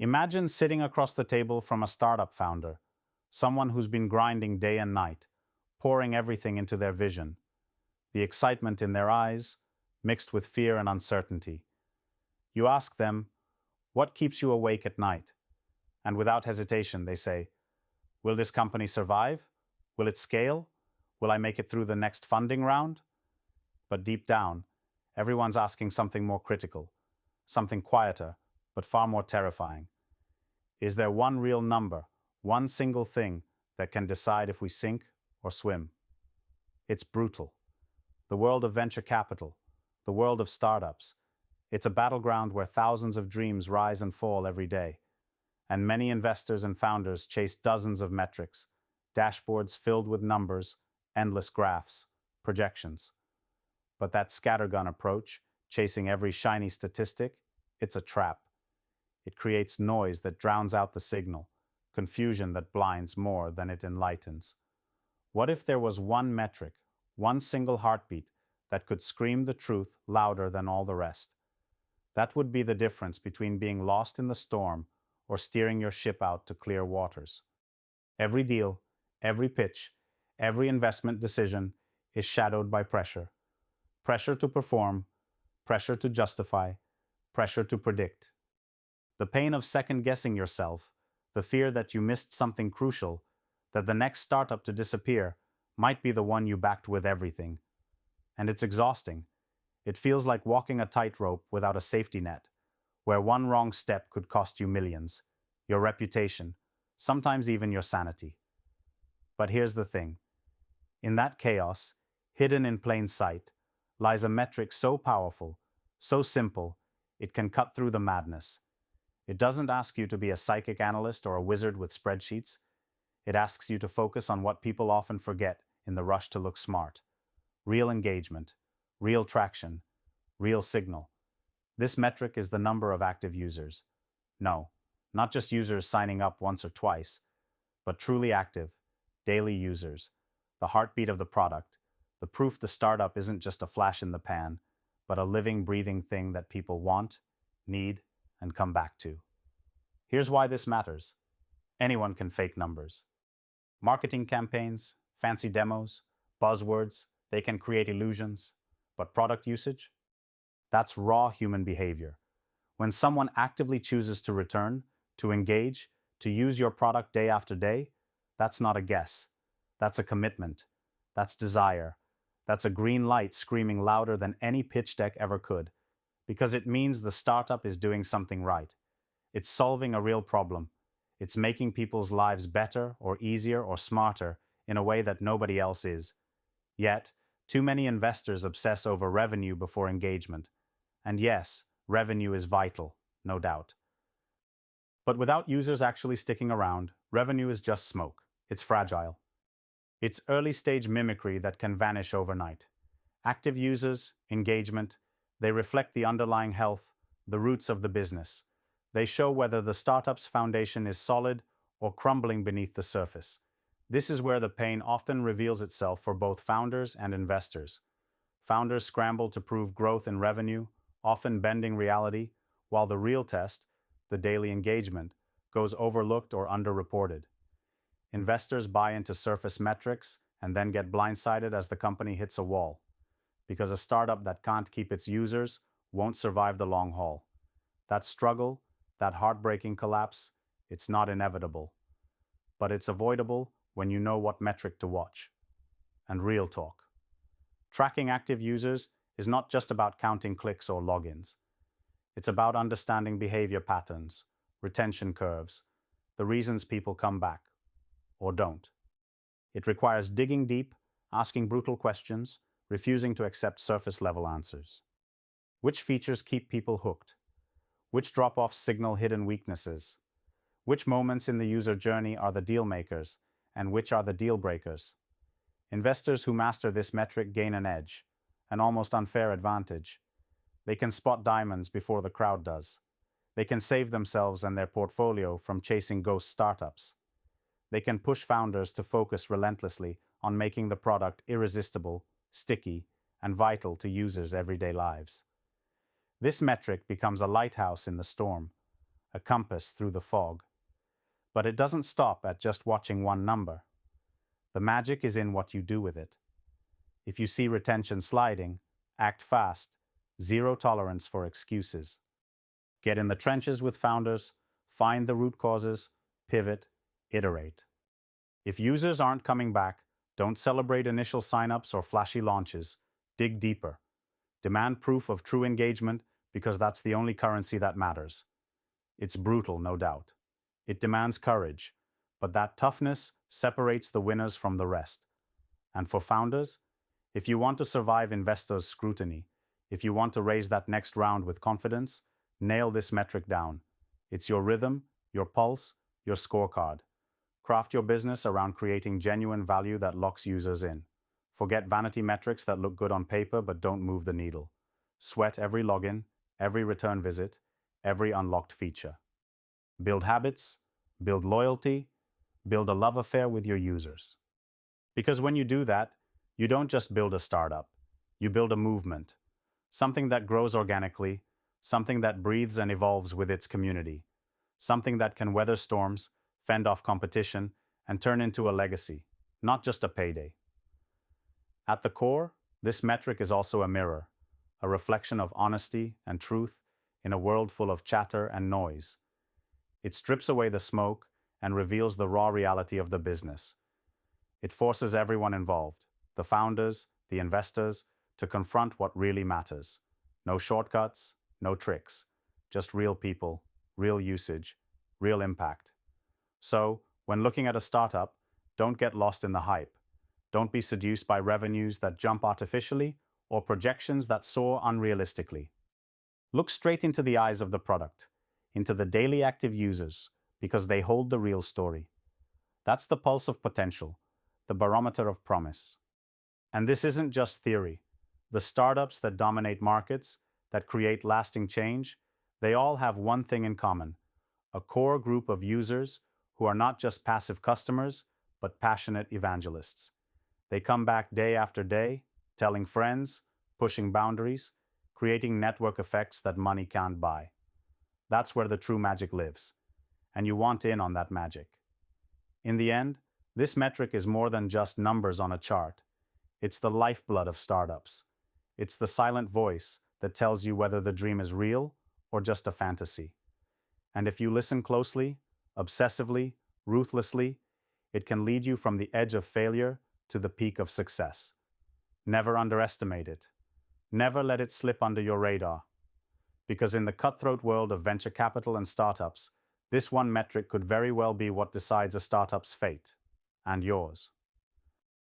Imagine sitting across the table from a startup founder, someone who's been grinding day and night, pouring everything into their vision, the excitement in their eyes, mixed with fear and uncertainty. You ask them, "What keeps you awake at night?" And without hesitation, they say, "Will this company survive? Will it scale? Will I make it through the next funding round?" But deep down, everyone's asking something more critical, something quieter, but far more terrifying. Is there one real number, one single thing that can decide if we sink or swim? It's brutal. The world of venture capital, the world of startups, it's a battleground where thousands of dreams rise and fall every day. And many investors and founders chase dozens of metrics, dashboards filled with numbers, endless graphs, projections. But that scattergun approach, chasing every shiny statistic, it's a trap. It creates noise that drowns out the signal, confusion that blinds more than it enlightens. What if there was one metric, one single heartbeat, that could scream the truth louder than all the rest? That would be the difference between being lost in the storm or steering your ship out to clear waters. Every deal, every pitch, every investment decision is shadowed by pressure. Pressure to perform, pressure to justify, pressure to predict. The pain of second-guessing yourself, the fear that you missed something crucial, that the next startup to disappear might be the one you backed with everything. And it's exhausting. It feels like walking a tightrope without a safety net, where one wrong step could cost you millions, your reputation, sometimes even your sanity. But here's the thing. In that chaos, hidden in plain sight, lies a metric so powerful, so simple, it can cut through the madness. It doesn't ask you to be a psychic analyst or a wizard with spreadsheets. It asks you to focus on what people often forget in the rush to look smart. Real engagement, real traction, real signal. This metric is the number of active users. No, not just users signing up once or twice, but truly active, daily users, the heartbeat of the product, the proof the startup isn't just a flash in the pan, but a living, breathing thing that people want, need, and come back to. Here's why this matters. Anyone can fake numbers. Marketing campaigns, fancy demos, buzzwords, they can create illusions. But product usage? That's raw human behavior. When someone actively chooses to return, to engage, to use your product day after day, that's not a guess. That's a commitment. That's desire. That's a green light screaming louder than any pitch deck ever could. Because it means the startup is doing something right. It's solving a real problem. It's making people's lives better or easier or smarter in a way that nobody else is. Yet, too many investors obsess over revenue before engagement. And yes, revenue is vital, no doubt. But without users actually sticking around, revenue is just smoke. It's fragile. It's early-stage mimicry that can vanish overnight. Active users, engagement, they reflect the underlying health, the roots of the business. They show whether the startup's foundation is solid or crumbling beneath the surface. This is where the pain often reveals itself for both founders and investors. Founders scramble to prove growth in revenue, often bending reality, while the real test, the daily engagement, goes overlooked or underreported. Investors buy into surface metrics and then get blindsided as the company hits a wall, because a startup that can't keep its users won't survive the long haul. That struggle, that heartbreaking collapse, it's not inevitable. But it's avoidable when you know what metric to watch. And real talk. Tracking active users is not just about counting clicks or logins. It's about understanding behavior patterns, retention curves, the reasons people come back, or don't. It requires digging deep, asking brutal questions, refusing to accept surface-level answers. Which features keep people hooked? Which drop-offs signal hidden weaknesses? Which moments in the user journey are the deal makers, and which are the deal breakers? Investors who master this metric gain an edge, an almost unfair advantage. They can spot diamonds before the crowd does. They can save themselves and their portfolio from chasing ghost startups. They can push founders to focus relentlessly on making the product irresistible, sticky, and vital to users' everyday lives. This metric becomes a lighthouse in the storm, a compass through the fog. But it doesn't stop at just watching one number. The magic is in what you do with it. If you see retention sliding, act fast, zero tolerance for excuses. Get in the trenches with founders, find the root causes, pivot, iterate. If users aren't coming back, don't celebrate initial signups or flashy launches. Dig deeper. Demand proof of true engagement because that's the only currency that matters. It's brutal, no doubt. It demands courage, but that toughness separates the winners from the rest. And for founders, if you want to survive investors' scrutiny, if you want to raise that next round with confidence, nail this metric down. It's your rhythm, your pulse, your scorecard. Craft your business around creating genuine value that locks users in. Forget vanity metrics that look good on paper but don't move the needle. Sweat every login, every return visit, every unlocked feature. Build habits, build loyalty, build a love affair with your users. Because when you do that, you don't just build a startup, you build a movement. Something that grows organically, something that breathes and evolves with its community, something that can weather storms, fend off competition, and turn into a legacy, not just a payday. At the core, this metric is also a mirror, a reflection of honesty and truth in a world full of chatter and noise. It strips away the smoke and reveals the raw reality of the business. It forces everyone involved, the founders, the investors, to confront what really matters. No shortcuts, no tricks, just real people, real usage, real impact. So, when looking at a startup, don't get lost in the hype. Don't be seduced by revenues that jump artificially or projections that soar unrealistically. Look straight into the eyes of the product, into the daily active users, because they hold the real story. That's the pulse of potential, the barometer of promise. And this isn't just theory. The startups that dominate markets, that create lasting change, they all have one thing in common: a core group of users who are not just passive customers, but passionate evangelists. They come back day after day, telling friends, pushing boundaries, creating network effects that money can't buy. That's where the true magic lives, and you want in on that magic. In the end, this metric is more than just numbers on a chart. It's the lifeblood of startups. It's the silent voice that tells you whether the dream is real or just a fantasy. And if you listen closely, obsessively, ruthlessly, it can lead you from the edge of failure to the peak of success. Never underestimate it. Never let it slip under your radar. Because in the cutthroat world of venture capital and startups, this one metric could very well be what decides a startup's fate, and yours.